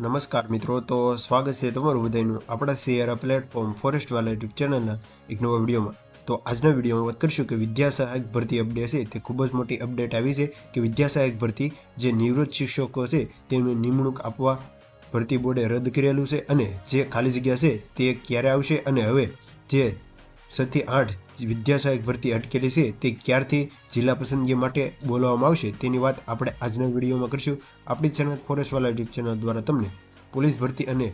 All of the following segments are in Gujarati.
નમસ્કાર મિત્રો, તો સ્વાગત છે તમારું બધાનું આપણા શેર પ્લેટફોર્મ ફોરેસ્ટવાલા યુટ્યુબ ચેનલના એક નવા વિડીયોમાં. તો આજના વિડીયોમાં વાત કરીશું કે વિદ્યા સહાયક ભરતી અપડેટ છે તે ખૂબ જ મોટી અપડેટ આવી છે કે વિદ્યા સહાયક ભરતી જે નિવૃત્ત શિક્ષકો છે તેની નિમણૂક આપવા ભરતી બોર્ડે રદ કરેલું છે અને જે ખાલી જગ્યા છે તે ક્યારે આવશે અને હવે જે 7 થી 8 વિદ્યા સહાયક ભરતી અટકેલી છે તે ક્યારથી જિલ્લા પસંદગી માટે બોલાવવામાં આવશે તેની વાત આપણે આજના વિડીયોમાં કરીશું. આપણી ચેનલ ફોરેસ્ટવાલા યુટ્યુબ ચેનલ દ્વારા તમને પોલીસ ભરતી અને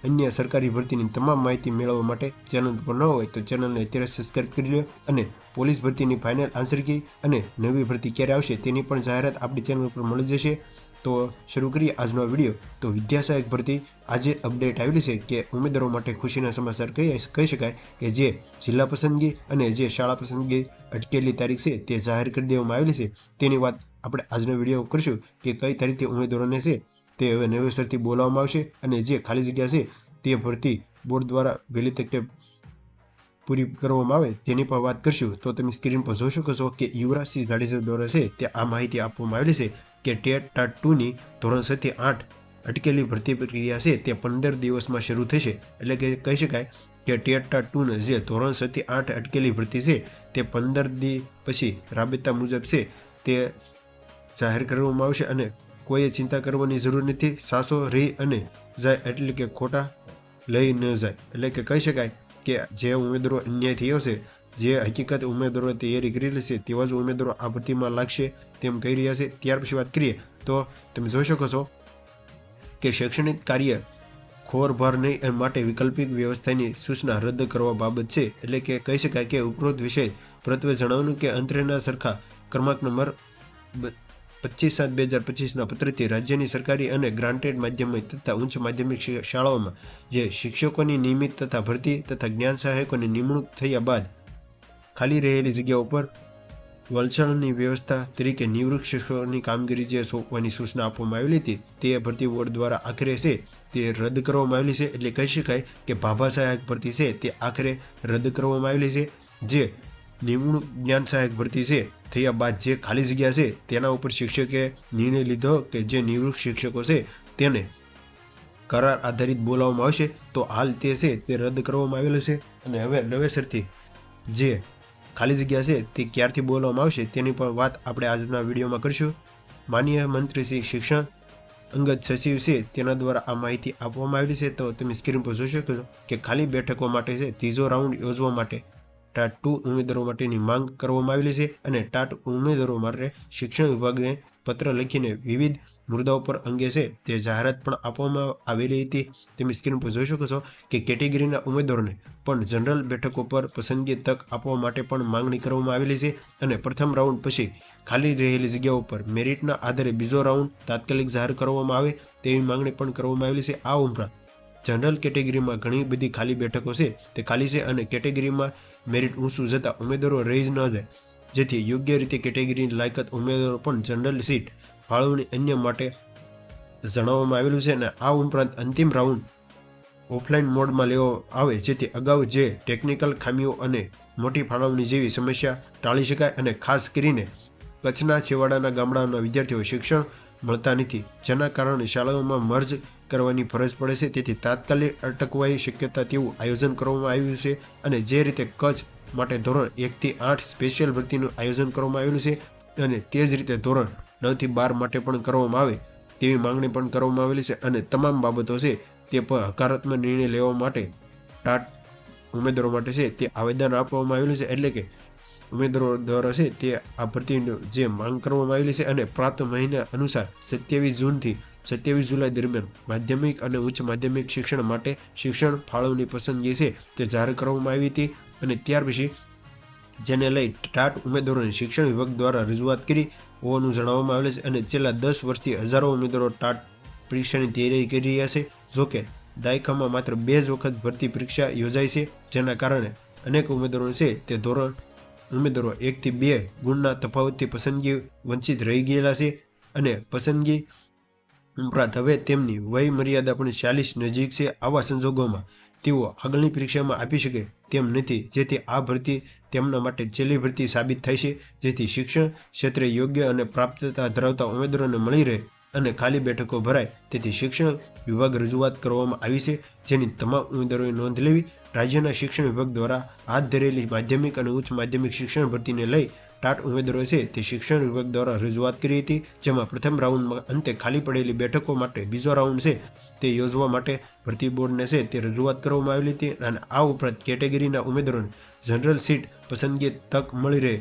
અન્ય સરકારી ભરતીની તમામ માહિતી મેળવવા માટે ચેનલ પર ન હોય તો ચેનલને અત્યારે સબસ્ક્રાઈબ કરી લો અને પોલીસ ભરતીની ફાઇનલ આન્સર કી અને નવી ભરતી ક્યારે આવશે તેની પણ જાહેરાત આપણી ચેનલ પર મળી જશે. તો શરૂ કરીએ આજનો વિડીયો. તો વિદ્યા સહાયક ભરતી આજે અપડેટ આવેલી છે કે ઉમેદવારો માટે ખુશીના સમાચાર કહી શકાય કે જે જિલ્લા પસંદગી અને જે શાળા પસંદગી અટકેલી તારીખ છે તે જાહેર કરી દેવામાં આવેલી છે. તેની વાત આપણે આજનો વિડીયો કરીશું કે કઈ તારીખે ઉમેદવારોને છે તે હવે નવેસરથી બોલાવવામાં આવશે અને જે ખાલી જગ્યા છે તે ભરતી બોર્ડ દ્વારા વહેલી તકે પૂરી કરવામાં આવે તેની પણ વાત કરીશું. તો તમે સ્ક્રીન પર જોઈ શકો છો કે યુવરાજસિંહ જાડેજા દ્વારા છે તે આ માહિતી આપવામાં આવેલી છે કે ટેટ ટાટ 2ની ધોરણ 7 થી 8 અટકેલી ભરતી પ્રક્રિયા છે તે 15 દિવસમાં શરૂ થશે. એટલે કે કહી શકાય કે ટેટ ટાટ 2ને જે ધોરણ 7 થી 8 અટકેલી ભરતી છે તે 15 દિવસ પછી રાબેતા મુજબ છે તે જાહેર કરવામાં આવશે અને કોઈએ ચિંતા કરવાની જરૂર નથી. સાસો રહી અને જાય એટલે કે ખોટા લઈ ન જાય. એટલે કે કહી શકાય કે જે ઉમેદવારો અન્યાય થયો છે, જે હકીકત ઉમેદવારો તૈયારી કરેલી છે તેવા જ ઉમેદવારો આ ભરતીમાં લાગશે તેમ કહી રહ્યા છે. ત્યાર પછી વાત કરીએ તો તમે જોઈ શકો છો કે શૈક્ષણિક કાર્ય ખોરભાર નહીં માટે વૈકલ્પિક વ્યવસ્થાની સૂચના રદ કરવા બાબત છે. એટલે કે કહી શકાય કે ઉપરોક્ત વિષય પ્રત્વે જણાવ્યું કે અંતરેના સરખા ક્રમાંક નંબર 25/7/2025ના પત્રથી રાજ્યની સરકારી અને ગ્રાન્ટેડ માધ્યમિક તથા ઉચ્ચ માધ્યમિક શાળાઓમાં જે શિક્ષકોની નિયમિત તથા ભરતી તથા જ્ઞાન સહાયકોની નિમણૂક થયા બાદ ખાલી રહેલી જગ્યાઓ પર વલસાડની વ્યવસ્થા તરીકે નિવૃત્ત શિક્ષકોની કામગીરી જે સોંપવાની સૂચના આપવામાં આવેલી હતી તે ભરતી બોર્ડ દ્વારા આખરે છે તે રદ કરવામાં આવેલી છે. એટલે કહી શકાય કે ભાભા સહાયક ભરતી છે તે આખરે રદ કરવામાં આવેલી છે. જે નિમણૂક જ્ઞાન સહાયક ભરતી છે થયા બાદ જે ખાલી જગ્યા છે તેના ઉપર શિક્ષકે નિર્ણય લીધો કે જે નિવૃત્ત શિક્ષકો છે તેને કરાર આધારિત બોલાવવામાં આવશે. તો હાલ તે છે તે રદ કરવામાં આવેલું છે અને હવે નવેસરથી જે ખાલી જગ્યા છે તે ક્યારથી બોલાવવામાં આવશે તેની પણ વાત આપણે આજના વિડીયોમાં કરીશું. માનનીય મંત્રી શ્રી શિક્ષણ અંગત સચિવ છે તેના દ્વારા આ માહિતી આપવામાં આવેલી છે. તો તમે સ્ક્રીન પર જોઈ શકો છો કે ખાલી બેઠકો માટે છે ત્રીજો રાઉન્ડ યોજવા માટે ટાટ 2 ઉમેદવારો માટેની માંગ કરવામાં આવેલી છે અને ટાટ ઉમેદવારો માટે શિક્ષણ વિભાગને પત્ર લખીને વિવિધ મુદ્દાઓ પર અંગે છે તે જાહેરાત પણ આપવામાં આવેલી હતી. તમે સ્ક્રીન પર જોઈ શકો છો કે કેટેગરીના ઉમેદવારોને પણ જનરલ બેઠકો પર પસંદગી તક આપવા માટે પણ માંગણી કરવામાં આવેલી છે અને પ્રથમ રાઉન્ડ પછી ખાલી રહેલી જગ્યાઓ પર મેરિટના આધારે બીજો રાઉન્ડ તાત્કાલિક જાહેર કરવામાં આવે તેવી માંગણી પણ કરવામાં આવેલી છે. આ ઉપરાંત જનરલ કેટેગરીમાં ઘણી બધી ખાલી બેઠકો છે તે ખાલી છે અને કેટેગરીમાં મેરિટ ઊંચું જતા ઉમેદવારો રહી જ ન જાય, જેથી યોગ્ય રીતે કેટેગરીની લાયકાત ઉમેદવારો પણ જનરલ સીટ ફાળવણી અન્ય માટે જણાવવામાં આવેલું છે. અને આ ઉપરાંત અંતિમ રાઉન્ડ ઓફલાઈન મોડમાં લેવો આવે જેથી અગાઉ જે ટેકનિકલ ખામીઓ અને મોટી ફાળવણી જેવી સમસ્યા ટાળી શકાય. અને ખાસ કરીને કચ્છના છેવાડાના ગામડાના વિદ્યાર્થીઓ શિક્ષણ મળતા નથી, જેના કારણે શાળાઓમાં મર્જ કરવાની ફરજ પડે છે. તેથી તાત્કાલિક અટકવાની શક્યતા તેવું આયોજન કરવામાં આવ્યું છે અને જે રીતે કચ્છ માટે ધોરણ 1 થી 8 સ્પેશિયલ ભરતીનું આયોજન કરવામાં આવેલું છે અને તે જ રીતે ધોરણ 9 થી 12 માટે પણ કરવામાં આવે તેવી માંગણી પણ કરવામાં આવેલી છે. અને તમામ બાબતો છે તે પર હકારાત્મક નિર્ણય લેવા માટે ટાટ ઉમેદવારો માટે છે તે આવેદન આપવામાં આવેલું છે. એટલે કે ઉમેદવારો દ્વારા છે તે આ ભરતીની જે માંગ કરવામાં આવેલી છે અને પ્રાપ્ત મહિના અનુસાર 27 જૂનથી 27 જુલાઈ દરમિયાન માધ્યમિક અને ઉચ્ચ માધ્યમિક શિક્ષણ માટે શિક્ષણ ફાળવણી પસંદગી છે તે જાહેર કરવામાં આવી હતી. અને ત્યાર પછી જેને લઈ ટાટ ઉમેદવારોને શિક્ષણ વિભાગ દ્વારા રજૂઆત કરી હોવાનું જણાવવામાં આવેલું છે. અને છેલ્લા 10 વર્ષથી હજારો ઉમેદવારો ટાટ પરીક્ષાની તૈયારી કરી રહ્યા છે. જોકે દાયકામાં માત્ર 2 જ વખત ભરતી પરીક્ષા યોજાય છે, જેના કારણે અનેક ઉમેદવારો છે તે ધોરણ ઉમેદવારો 1 થી 2 ગુણના તફાવતથી પસંદગી વંચિત રહી ગયેલા છે. અને પસંદગી ઉપરાંત હવે તેમની વય મર્યાદા પણ 40 નજીક છે. આવા સંજોગોમાં તેઓ આગળની પરીક્ષામાં આપી શકે તેમ નથી, જેથી આ ભરતી તેમના માટે છેલ્લી ભરતી સાબિત થાય છે. જેથી શિક્ષણ ક્ષેત્રે યોગ્ય અને પ્રાપ્તતા ધરાવતા ઉમેદવારોને મળી રહે અને ખાલી બેઠકો ભરાય તેથી શિક્ષણ વિભાગ રજૂઆત કરવામાં આવી છે, જેની તમામ ઉમેદવારોએ નોંધ લેવી. રાજ્યના શિક્ષણ વિભાગ દ્વારા હાથ ધરેલી માધ્યમિક અને ઉચ્ચ માધ્યમિક શિક્ષણ ભરતીને લઈ ટાટ ઉમેદવારો છે તે શિક્ષણ વિભાગ દ્વારા રજૂઆત કરી હતી, જેમાં પ્રથમ રાઉન્ડમાં અંતે ખાલી પડેલી બેઠકો માટે બીજો રાઉન્ડ છે તે યોજવા માટે ભરતી બોર્ડને છે તે રજૂઆત કરવામાં આવેલી હતી. અને આ ઉપરાંત કેટેગરીના ઉમેદવારોને જનરલ સીટ પસંદગી તક મળી રહે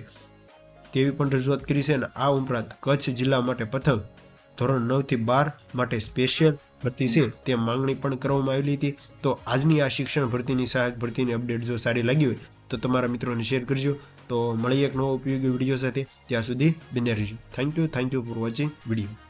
તેવી પણ રજૂઆત કરી છે. અને આ ઉપરાંત કચ્છ જિલ્લા માટે પ્રથમ ધોરણ 9 થી 12 માટે સ્પેશિયલ ભરતી છે તે માંગણી પણ કરવામાં આવેલી હતી. તો આજની આ શિક્ષણ ભરતીની સહાયક ભરતીની અપડેટ જો સારી લાગી હોય તો તમારા મિત્રોને શેર કરજો. તો મળીએ એક નવો ઉપયોગી વિડીયો સાથે. ત્યાં સુધી બન્યા રહેજો. Thank you for watching video.